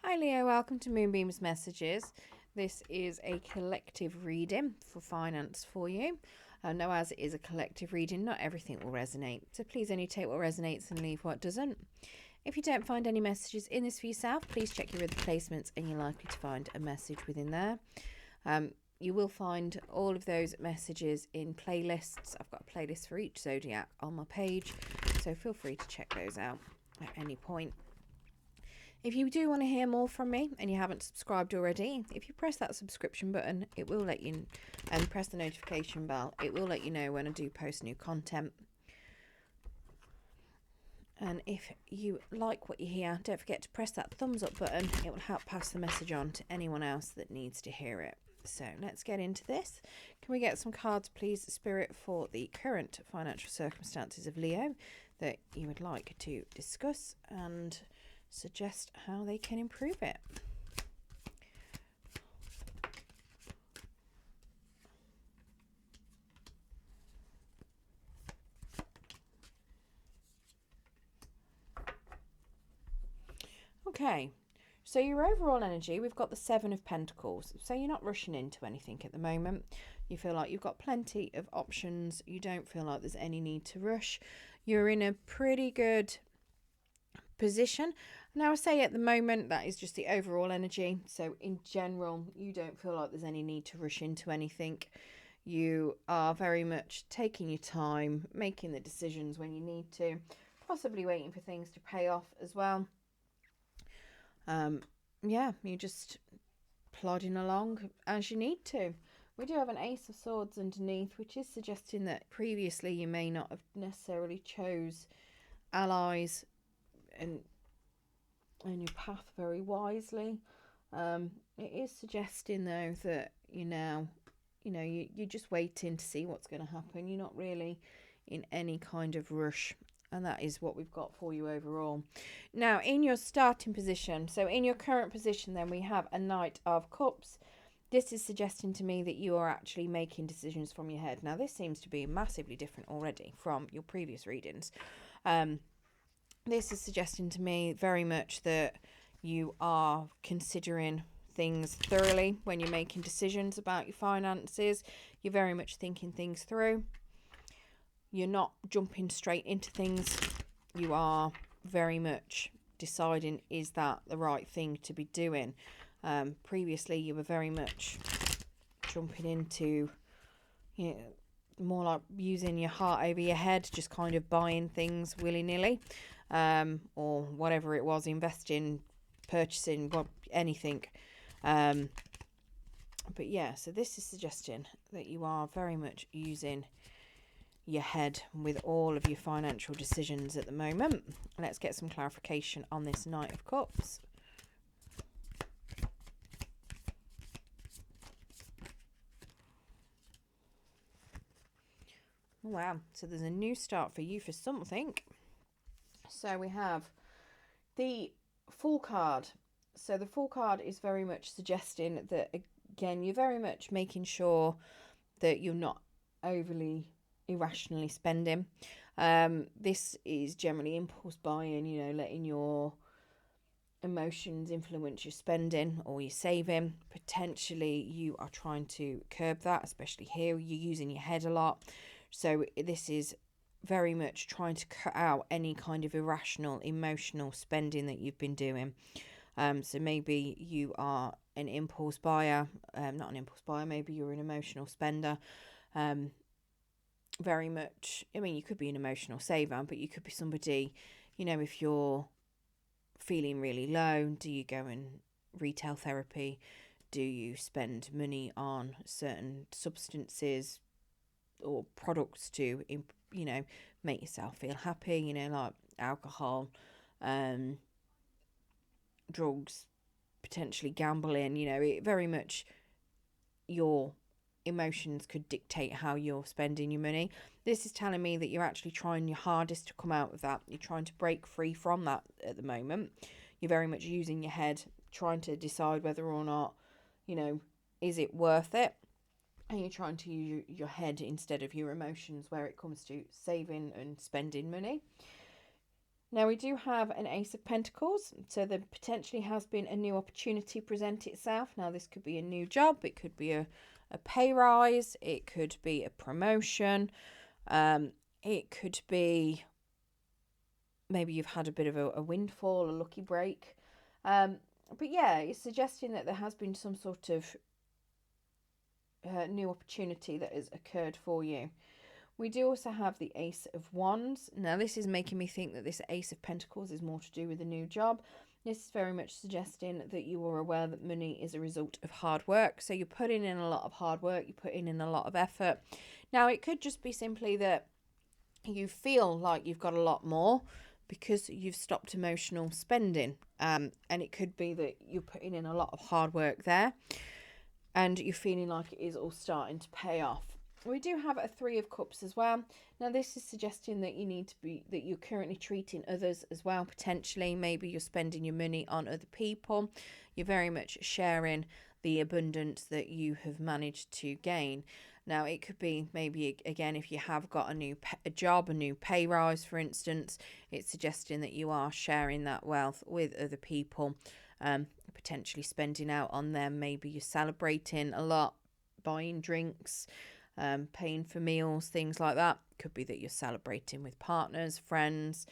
Hi Leo, welcome to Moonbeam's Messages. This is a collective reading for finance for you. Now, as it is a collective reading, not everything will resonate, so please only take what resonates and leave what doesn't. If you don't find any messages in this for yourself, please check your other placements and you're likely to find a message within there. You will find all of those messages in playlists. I've got a playlist for each Zodiac on my page, so feel free to check those out at any point. If you do want to hear more from me and you haven't subscribed already, if you press that subscription button, it will let you, and press the notification bell, it will let you know when I do post new content. And if you like what you hear, don't forget to press that thumbs up button. It will help pass the message on to anyone else that needs to hear it. So let's get into this. Can we get some cards, please, Spirit, for the current financial circumstances of Leo that you would like to discuss and suggest how they can improve it? Okay, so your overall energy, we've got the Seven of Pentacles. So you're not rushing into anything at the moment. You feel like you've got plenty of options. You don't feel like there's any need to rush. You're in a pretty good position. Now, I say at the moment, that is just the overall energy. So in general, you don't feel like there's any need to rush into anything. You are very much taking your time, making the decisions when you need to, possibly waiting for things to pay off as well. Yeah, you're just plodding along as you need to. We do have an Ace of Swords underneath, which is suggesting that previously you may not have necessarily chose allies and your path very wisely. It is suggesting though that you're just waiting to see what's going to happen. You're not really in any kind of rush, and that is what we've got for you overall. Now, in your starting position, so in your current position, then we have a Knight of Cups. This is suggesting to me that you are actually making decisions from your head. Now, this seems to be massively different already from your previous readings. This is suggesting to me very much that you are considering things thoroughly when you're making decisions about your finances. You're very much thinking things through. You're not jumping straight into things. You are very much deciding, is that the right thing to be doing? Previously, you were very much jumping into, more like using your heart over your head, just kind of buying things willy-nilly, or whatever it was, investing, purchasing, anything. But yeah, so this is suggesting that you are very much using your head with all of your financial decisions at the moment. Let's get some clarification on this Knight of Cups. Wow, so there's a new start for you for something. So we have the Fool card. So the Fool card is very much suggesting that, again, you're very much making sure that you're not overly irrationally spending. This is generally impulse buying, letting your emotions influence your spending or your saving. Potentially you are trying to curb that, especially here you're using your head a lot. So this is very much trying to cut out any kind of irrational emotional spending that you've been doing. So maybe you are an impulse buyer, not an impulse buyer, maybe you're an emotional spender. Very much, you could be an emotional saver, but you could be somebody, if you're feeling really low, do you go in retail therapy? Do you spend money on certain substances or products to, make yourself feel happy, like alcohol, drugs, potentially gambling? It very much, your emotions could dictate how you're spending your money. This is telling me that you're actually trying your hardest to come out of that. You're trying to break free from that at the moment. You're very much using your head, trying to decide whether or not, is it worth it? And you're trying to use your head instead of your emotions where it comes to saving and spending money. Now we do have an Ace of Pentacles, so there potentially has been a new opportunity present itself. Now this could be a new job, it could be a pay rise, it could be a promotion, it could be maybe you've had a bit of a windfall, a lucky break. But yeah, it's suggesting that there has been some sort of new opportunity that has occurred for you. We do also have the Ace of Wands. Now this is making me think that this Ace of Pentacles is more to do with a new job. This is very much suggesting that you are aware that money is a result of hard work. So you're putting in a lot of hard work, you're putting in a lot of effort. Now it could just be simply that you feel like you've got a lot more because you've stopped emotional spending. And it could be that you're putting in a lot of hard work there and you're feeling like it is all starting to pay off. We do have a Three of Cups as well. Now this is suggesting that that you're currently treating others as well, potentially. Maybe you're spending your money on other people. You're very much sharing the abundance that you have managed to gain. Now it could be maybe, again, if you have got a job, a new pay rise, for instance, it's suggesting that you are sharing that wealth with other people, potentially spending out on them. Maybe you're celebrating a lot, buying drinks, paying for meals, things like that. Could be that you're celebrating with partners, friends,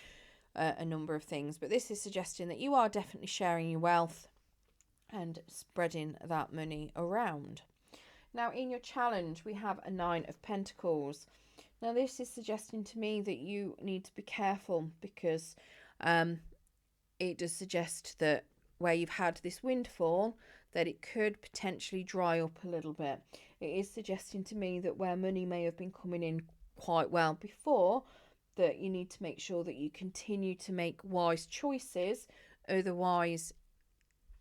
a number of things. But this is suggesting that you are definitely sharing your wealth and spreading that money around. Now in your challenge, we have a Nine of Pentacles. Now this is suggesting to me that you need to be careful because it does suggest that where you've had this windfall, that it could potentially dry up a little bit. It is suggesting to me that where money may have been coming in quite well before, that you need to make sure that you continue to make wise choices, otherwise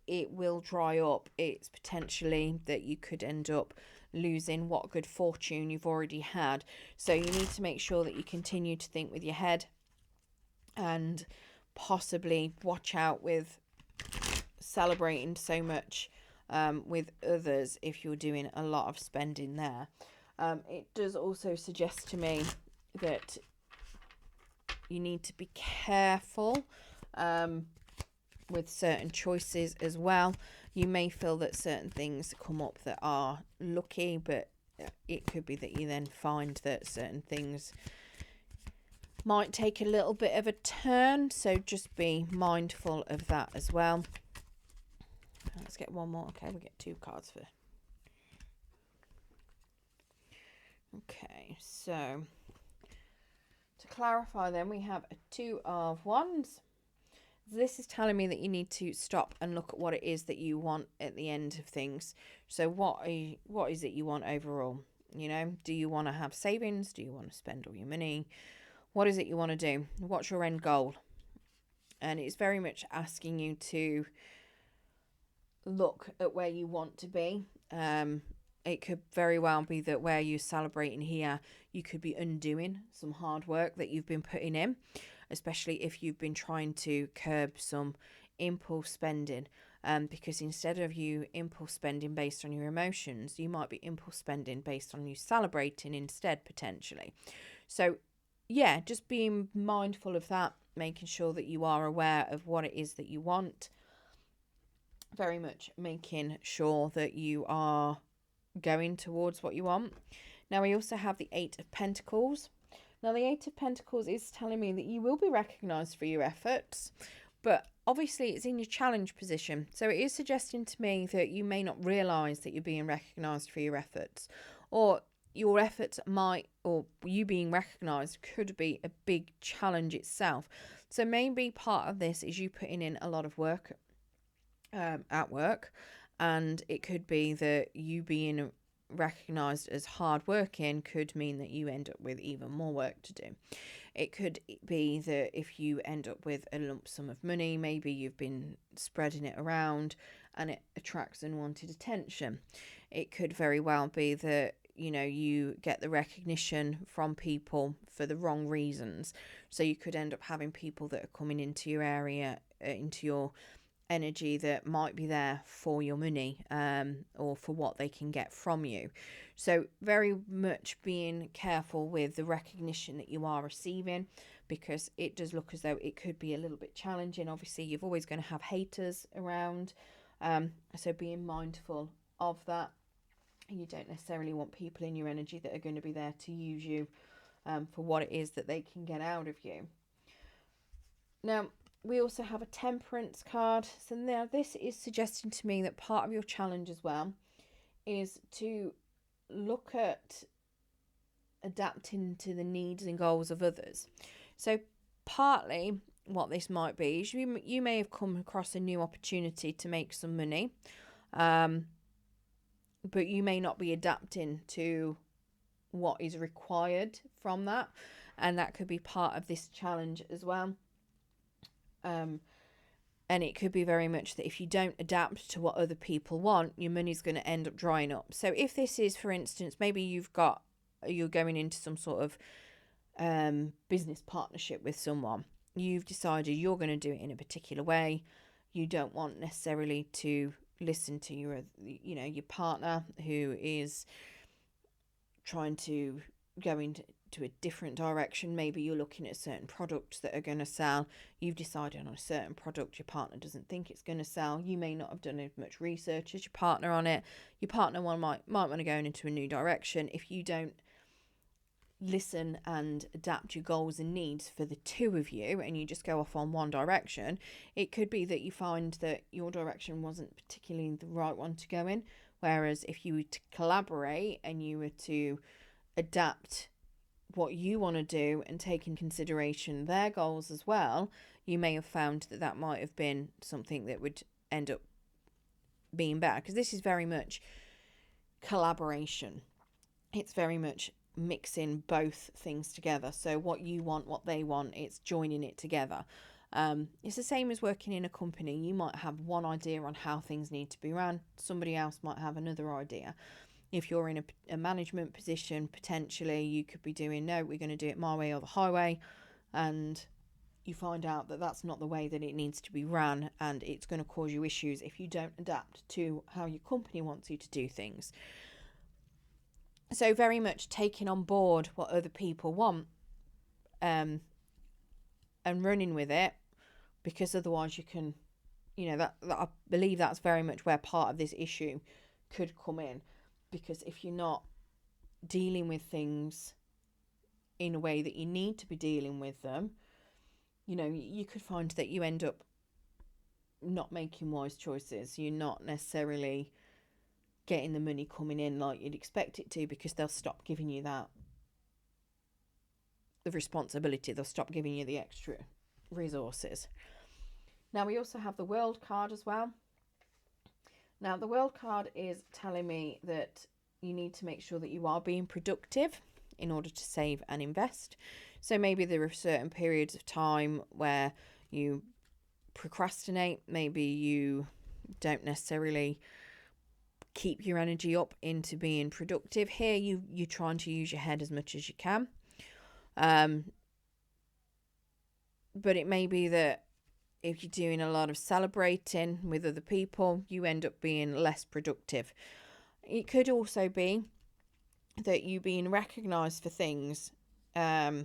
it will dry up. It's potentially that you could end up losing what good fortune you've already had. So you need to make sure that you continue to think with your head and possibly watch out with celebrating so much with others if you're doing a lot of spending there. It does also suggest to me that you need to be careful with certain choices as well. You may feel that certain things come up that are lucky, but it could be that you then find that certain things might take a little bit of a turn, so just be mindful of that as well. Let's get one more. Okay, we get two cards for. Okay, so to clarify then, we have a Two of Wands. This is telling me that you need to stop and look at what it is that you want at the end of things. So what is it you want overall? You know, do you want to have savings? Do you want to spend all your money? What is it you want to do? What's your end goal? And it's very much asking you to look at where you want to be. It could very well be that where you're celebrating here, you could be undoing some hard work that you've been putting in, especially if you've been trying to curb some impulse spending. Because instead of you impulse spending based on your emotions, you might be impulse spending based on you celebrating instead, potentially. So yeah, just being mindful of that, making sure that you are aware of what it is that you want. Very much making sure that you are going towards what you want. Now we also have the Eight of Pentacles. Now the Eight of Pentacles is telling me that you will be recognised for your efforts, but obviously it's in your challenge position. So it is suggesting to me that you may not realise that you're being recognised for your efforts, or your efforts might, or you being recognised could be a big challenge itself. So maybe part of this is you putting in a lot of work at work, and it could be that you being recognised as hardworking could mean that you end up with even more work to do. It could be that if you end up with a lump sum of money, maybe you've been spreading it around and it attracts unwanted attention. It could very well be that, you know, you get the recognition from people for the wrong reasons. So you could end up having people that are coming into your area, into your energy, that might be there for your money, or for what they can get from you. So very much being careful with the recognition that you are receiving, because it does look as though it could be a little bit challenging. Obviously, you're always going to have haters around, so being mindful of that. You don't necessarily want people in your energy that are going to be there to use you for what it is that they can get out of you. Now, we also have a temperance card. So now this is suggesting to me that part of your challenge as well is to look at adapting to the needs and goals of others. So partly what this might be is you may have come across a new opportunity to make some money, but you may not be adapting to what is required from that, and that could be part of this challenge as well. And it could be very much that if you don't adapt to what other people want, your money's going to end up drying up. So if this is, for instance, maybe you're going into some sort of business partnership with someone, you've decided you're going to do it in a particular way. You don't want necessarily to listen to your partner who is trying to go into a different direction. Maybe you're looking at certain products that are going to sell. You've decided on a certain product, your partner doesn't think it's going to sell. You may not have done as much research as your partner on it. Your partner might want to go into a new direction. If you don't listen and adapt your goals and needs for the two of you, and you just go off on one direction, it could be that you find that your direction wasn't particularly the right one to go in. Whereas if you were to collaborate and you were to adapt what you want to do and take in consideration their goals as well, you may have found that that might have been something that would end up being better, because this is very much collaboration. It's very much mixing both things together. So what you want, what they want, it's joining it together. It's the same as working in a company. You might have one idea on how things need to be run. Somebody else might have another idea. If you're in a management position, potentially you could be doing, no, we're going to do it my way or the highway. And you find out that that's not the way that it needs to be run, and it's going to cause you issues if you don't adapt to how your company wants you to do things. So very much taking on board what other people want, and running with it, because otherwise you can, that I believe that's very much where part of this issue could come in. Because if you're not dealing with things in a way that you need to be dealing with them, you could find that you end up not making wise choices. You're not necessarily getting the money coming in like you'd expect it to, because they'll stop giving you the responsibility. They'll stop giving you the extra resources. Now we also have the World card as well. Now the World card is telling me that you need to make sure that you are being productive in order to save and invest. So maybe there are certain periods of time where you procrastinate. Maybe you don't necessarily keep your energy up into being productive. Here you're trying to use your head as much as you can. But it may be that if you're doing a lot of celebrating with other people, you end up being less productive. It could also be that you being recognised for things may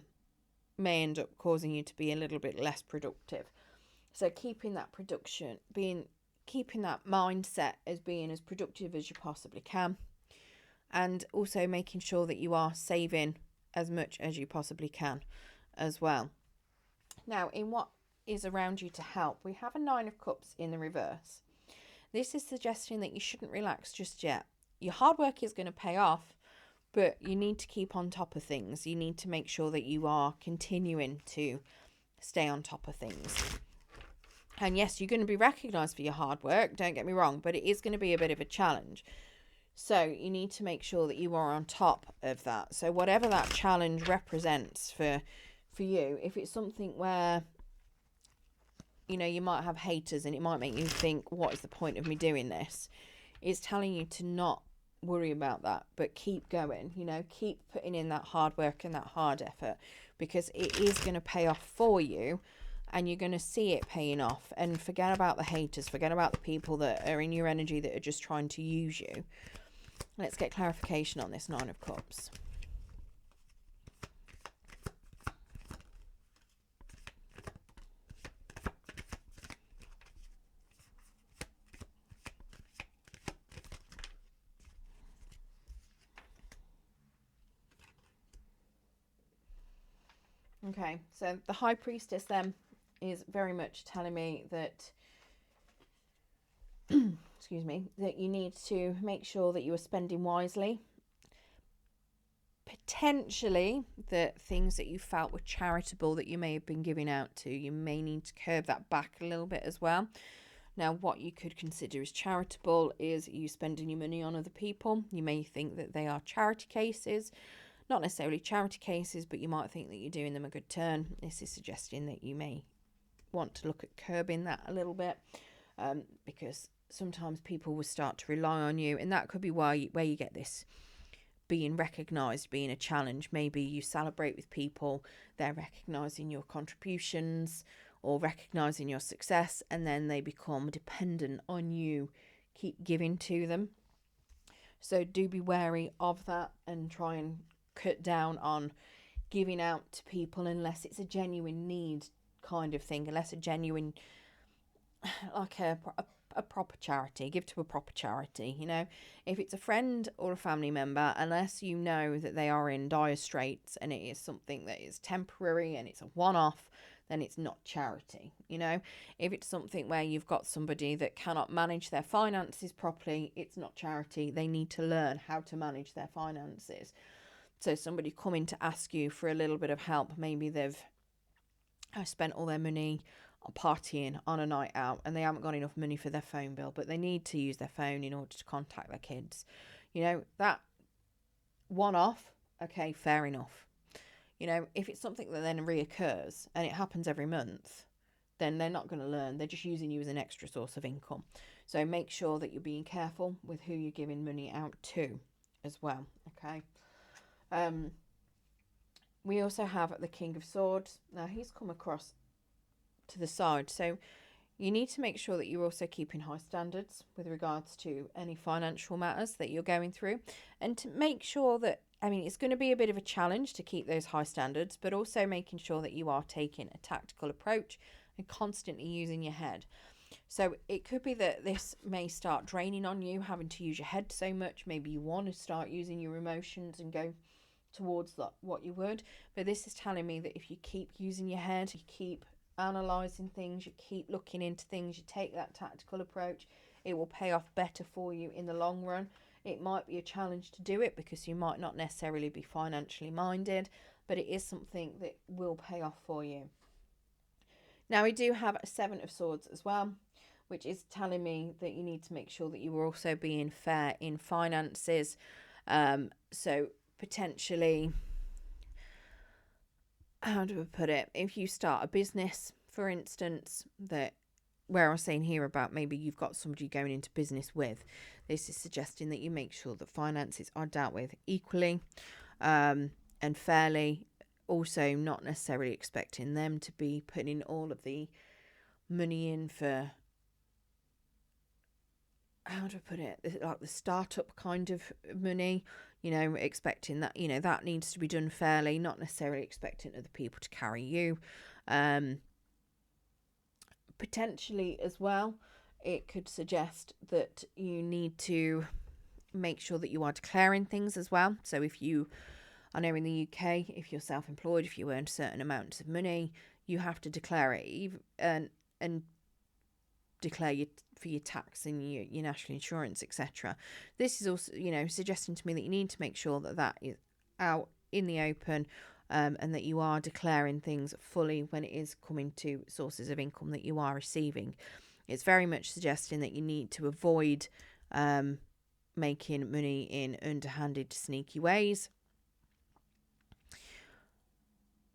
end up causing you to be a little bit less productive. So keeping that keeping that mindset as being as productive as you possibly can, and also making sure that you are saving as much as you possibly can as well. Now, in what is around you to help, we have a 9 of Cups in the reverse. This is suggesting that you shouldn't relax just yet. Your hard work is going to pay off, but you need to keep on top of things. You need to make sure that you are continuing to stay on top of things. And yes, you're going to be recognised for your hard work, don't get me wrong, but it is going to be a bit of a challenge. So you need to make sure that you are on top of that. So whatever that challenge represents for you, if it's something where you might have haters and it might make you think, what is the point of me doing this? It's telling you to not worry about that, but keep going, keep putting in that hard work and that hard effort, because it is going to pay off for you, and you're going to see it paying off. And forget about the haters, forget about the people that are in your energy that are just trying to use you. Let's get clarification on this 9 of Cups. Okay, so the High Priestess then is very much telling me that, excuse me, that you need to make sure that you are spending wisely. Potentially the things that you felt were charitable that you may have been giving out to, you may need to curb that back a little bit as well. Now, what you could consider as charitable is you spending your money on other people. You may think that they are charity cases, not necessarily charity cases, but you might think that you're doing them a good turn. This is suggesting that you may want to look at curbing that a little bit, because sometimes people will start to rely on you, and that could be where you get this being recognised being a challenge. Maybe you celebrate with people, they're recognising your contributions or recognising your success, and then they become dependent on you keep giving to them. So do be wary of that and try and cut down on giving out to people unless it's a genuine need kind of thing, unless a genuine, like a proper charity. Give to a proper charity. If it's a friend or a family member, unless you know that they are in dire straits and it is something that is temporary and it's a one-off, then it's not charity. If it's something where you've got somebody that cannot manage their finances properly, it's not charity. They need to learn how to manage their finances. So somebody coming to ask you for a little bit of help, maybe they've spent all their money partying on a night out and they haven't got enough money for their phone bill, but they need to use their phone in order to contact their kids. That one off, okay, fair enough. If it's something that then reoccurs and it happens every month, then they're not going to learn. They're just using you as an extra source of income. So make sure that you're being careful with who you're giving money out to as well, okay? We also have the King of Swords. Now he's come across to the side, so you need to make sure that you're also keeping high standards with regards to any financial matters that you're going through, and to make sure that, it's going to be a bit of a challenge to keep those high standards, but also making sure that you are taking a tactical approach and constantly using your head. So it could be that this may start draining on you, having to use your head so much. Maybe you want to start using your emotions and go towards what you would, but this is telling me that if you keep using your head, you keep analysing things, you keep looking into things, you take that tactical approach, it will pay off better for you in the long run. It might be a challenge to do it because you might not necessarily be financially minded, but it is something that will pay off for you. Now we do have a Seven of Swords as well, which is telling me that you need to make sure that you are also being fair in finances. So potentially, how do I put it? If you start a business, for instance, where I was saying here about maybe you've got somebody going into business with, this is suggesting that you make sure that finances are dealt with equally and fairly. Also, not necessarily expecting them to be putting all of the money in for, how do I put it, like the startup kind of money, expecting that, that needs to be done fairly, not necessarily expecting other people to carry you. Potentially as well, it could suggest that you need to make sure that you are declaring things as well. So if you, I know in the UK, if you're self-employed, if you earn certain amounts of money, you have to declare it and declare for your tax and your national insurance, etc. This is also, suggesting to me that you need to make sure that is out in the open, and that you are declaring things fully when it is coming to sources of income that you are receiving. It's very much suggesting that you need to avoid making money in underhanded, sneaky ways.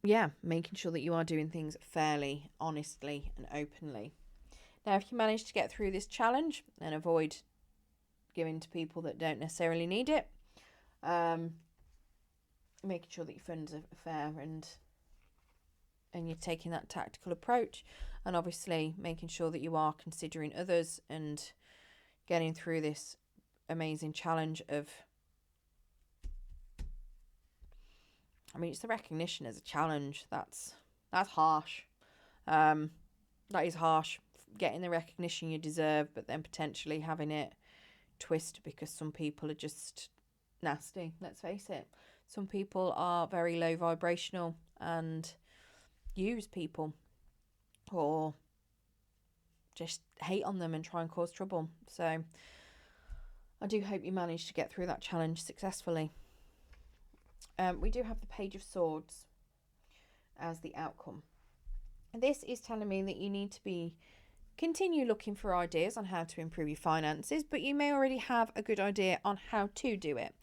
Yeah, making sure that you are doing things fairly, honestly, and openly. Now, if you manage to get through this challenge and avoid giving to people that don't necessarily need it, making sure that your funds are fair and you're taking that tactical approach, and obviously making sure that you are considering others and getting through this amazing challenge of, it's the recognition as a challenge. That's harsh. That is harsh. Getting the recognition you deserve, but then potentially having it twist because some people are just nasty. Let's face it. Some people are very low vibrational, and use people or just hate on them and try and cause trouble. So I do hope you manage to get through that challenge successfully. We do have the Page of Swords as the outcome. This is telling me that you need to continue looking for ideas on how to improve your finances, but you may already have a good idea on how to do it.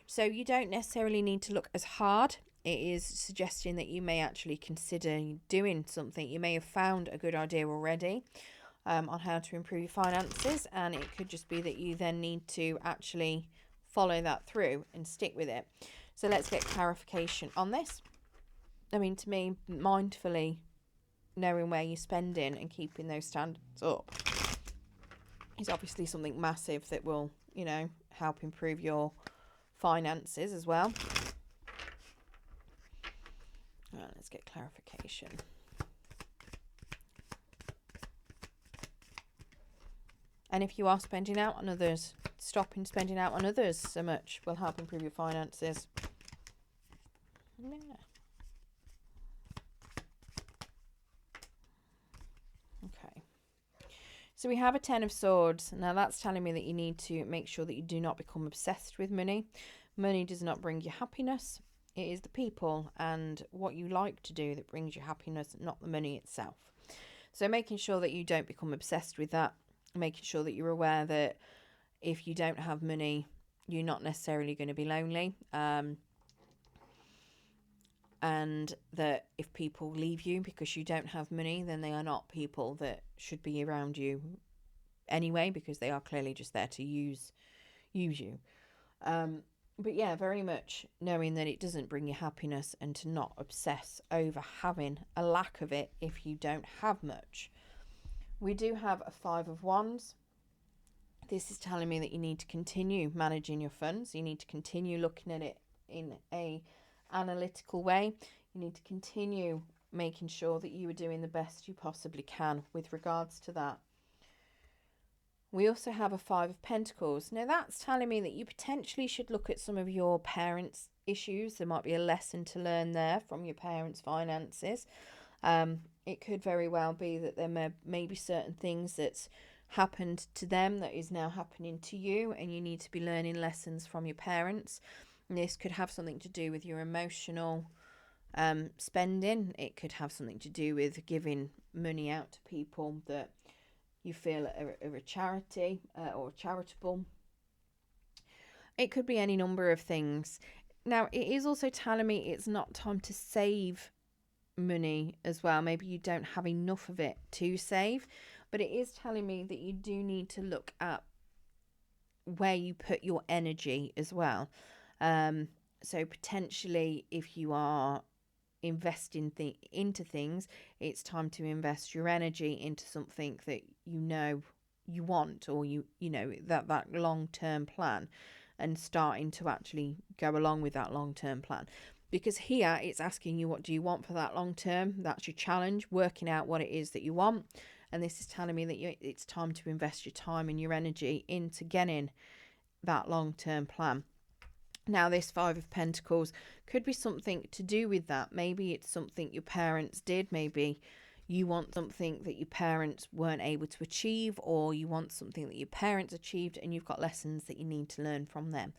So you don't necessarily need to look as hard. It is suggesting that you may actually consider doing something. You may have found a good idea already on how to improve your finances, and it could just be that you then need to actually follow that through and stick with it. So let's get clarification on this. I mean, to me, mindfully knowing where you're spending and keeping those standards up is obviously something massive that will, help improve your finances as well. Right, let's get clarification. And if you are spending out on others, stopping spending out on others so much will help improve your finances. Yeah. Okay. So we have a 10 of Swords. Now that's telling me that you need to make sure that you do not become obsessed with money. Money does not bring you happiness. It is the people and what you like to do that brings you happiness, not the money itself. So making sure that you don't become obsessed with that. Making sure that you're aware that if you don't have money, you're not necessarily going to be lonely. And that if people leave you because you don't have money, then they are not people that should be around you anyway, because they are clearly just there to use you. But yeah, very much knowing that it doesn't bring you happiness and to not obsess over having a lack of it if you don't have much. We do have a 5 of Wands. This is telling me that you need to continue managing your funds. You need to continue looking at it in a analytical way. You need to continue making sure that you are doing the best you possibly can with regards to that. We also have a 5 of Pentacles. Now that's telling me that you potentially should look at some of your parents' issues. There might be a lesson to learn there from your parents' finances. It could very well be that there may be certain things that's happened to them that is now happening to you, and you need to be learning lessons from your parents. And this could have something to do with your emotional spending. It could have something to do with giving money out to people that you feel are a charity or charitable. It could be any number of things. Now, it is also telling me it's not time to save money as well. Maybe you don't have enough of it to save, but it is telling me that you do need to look at where you put your energy as well. So potentially if you are investing into things, it's time to invest your energy into something that you want, or that long-term plan, and starting to actually go along with that long-term plan. Because here it's asking you, what do you want for that long term? That's your challenge, working out what it is that you want. And this is telling me that it's time to invest your time and your energy into getting that long-term plan. Now, this 5 of Pentacles could be something to do with that. Maybe it's something your parents did. Maybe you want something that your parents weren't able to achieve, or you want something that your parents achieved and you've got lessons that you need to learn from them.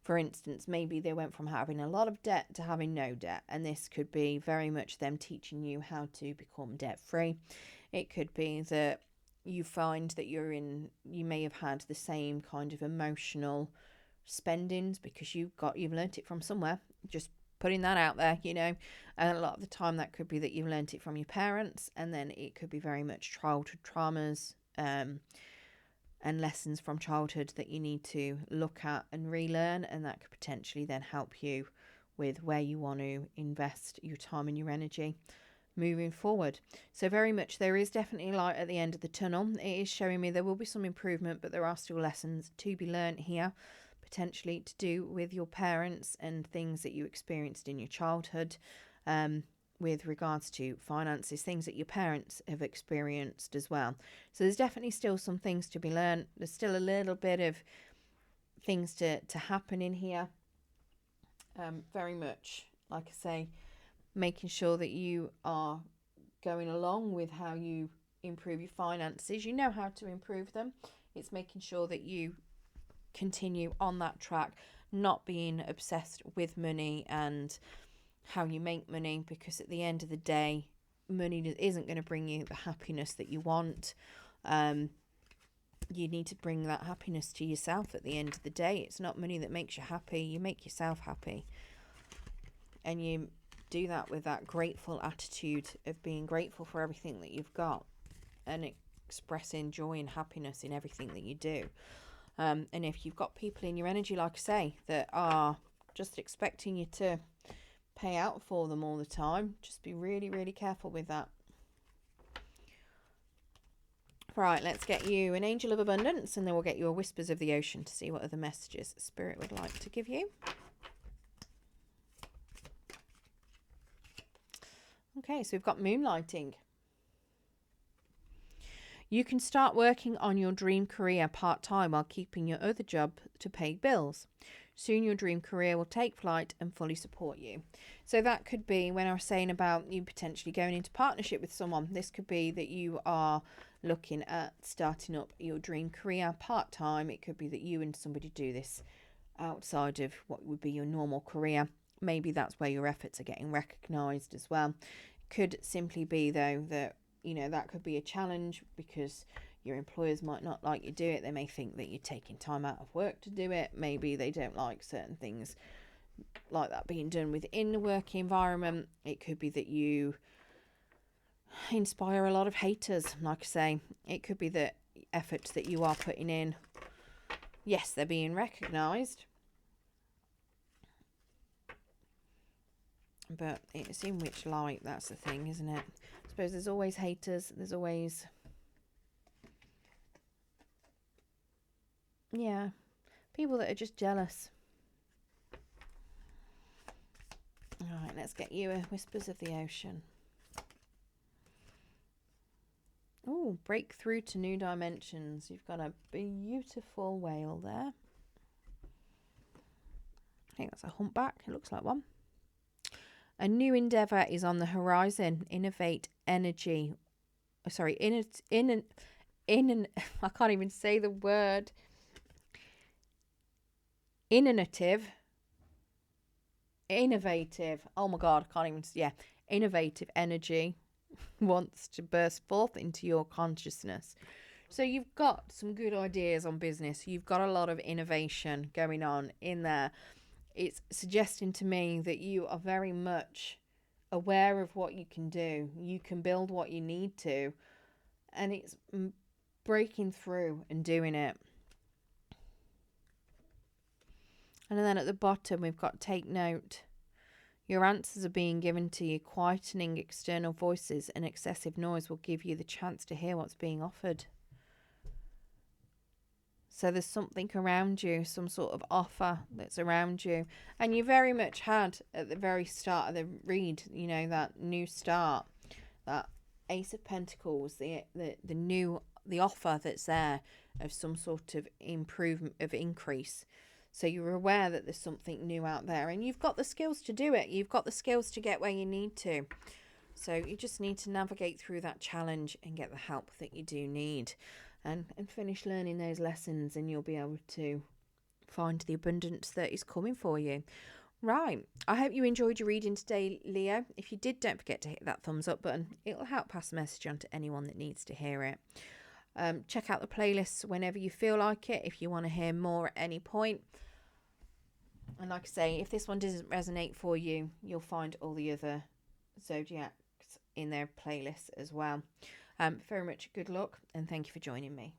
For instance, maybe they went from having a lot of debt to having no debt, and this could be very much them teaching you how to become debt-free. It could be that you find that you may have had the same kind of emotional spendings because you've learnt it from somewhere. Just putting that out there, and a lot of the time that could be that you've learnt it from your parents, and then it could be very much childhood traumas and lessons from childhood that you need to look at and relearn, and that could potentially then help you with where you want to invest your time and your energy moving forward. So very much there is definitely light at the end of the tunnel. It is showing me there will be some improvement, but there are still lessons to be learned here, potentially to do with your parents and things that you experienced in your childhood, with regards to finances, things that your parents have experienced as well. So there's definitely still some things to be learned. There's still a little bit of things to happen in here. Very much, like I say, making sure that you are going along with how you improve your finances. You know how to improve them. It's making sure that you continue on that track, not being obsessed with money and how you make money, because at the end of the day, money isn't going to bring you the happiness that you want. You need to bring that happiness to yourself at the end of the day. It's not money that makes you happy. You make yourself happy. And you do that with that grateful attitude of being grateful for everything that you've got and expressing joy and happiness in everything that you do. And if you've got people in your energy, like I say, that are just expecting you to pay out for them all the time, just be really, really careful with that. Right, let's get you an angel of abundance, and then we'll get you a whispers of the ocean to see what other messages Spirit would like to give you. Okay, so we've got moonlighting. You can start working on your dream career part-time while keeping your other job to pay bills. Soon your dream career will take flight and fully support you. So that could be when I was saying about you potentially going into partnership with someone. This could be that you are looking at starting up your dream career part-time. It could be that you and somebody do this outside of what would be your normal career. Maybe that's where your efforts are getting recognised as well. It could simply be, though, that, you know, that could be a challenge because your employers might not like you do it. They may think that you're taking time out of work to do it. Maybe they don't like certain things like that being done within the work environment. It could be that you inspire a lot of haters, like I say. It could be that efforts that you are putting in, yes, they're being recognised, but it's in which light. That's the thing, isn't it? I suppose there's always haters. There's always, yeah, people that are just jealous. All right, let's get you a whispers of the ocean. Oh, break through to new dimensions. You've got a beautiful whale there. I think that's a humpback. It looks like one. A new endeavour is on the horizon. Innovate energy. Sorry, I can't even say the word. Innovative. Oh my God, I can't even. Yeah, innovative energy wants to burst forth into your consciousness. So you've got some good ideas on business. You've got a lot of innovation going on in there. It's suggesting to me that you are very much aware of what you can do. You can build what you need to, and it's breaking through and doing it. And then at the bottom, we've got take note. Your answers are being given to you. Quietening external voices and excessive noise will give you the chance to hear what's being offered. So there's something around you, some sort of offer that's around you. And you very much had at the very start of the read, you know, that new start, that Ace of Pentacles, the offer that's there of some sort of improvement, of increase. So you're aware that there's something new out there and you've got the skills to do it. You've got the skills to get where you need to. So you just need to navigate through that challenge and get the help that you do need. And finish learning those lessons, and you'll be able to find the abundance that is coming for you. Right. I hope you enjoyed your reading today, Leo. If you did, don't forget to hit that thumbs up button. It'll help pass the message on to anyone that needs to hear it. Check out the playlists whenever you feel like it, if you want to hear more at any point. And like I say, if this one doesn't resonate for you, you'll find all the other Zodiacs in their playlists as well. Very much good luck, and thank you for joining me.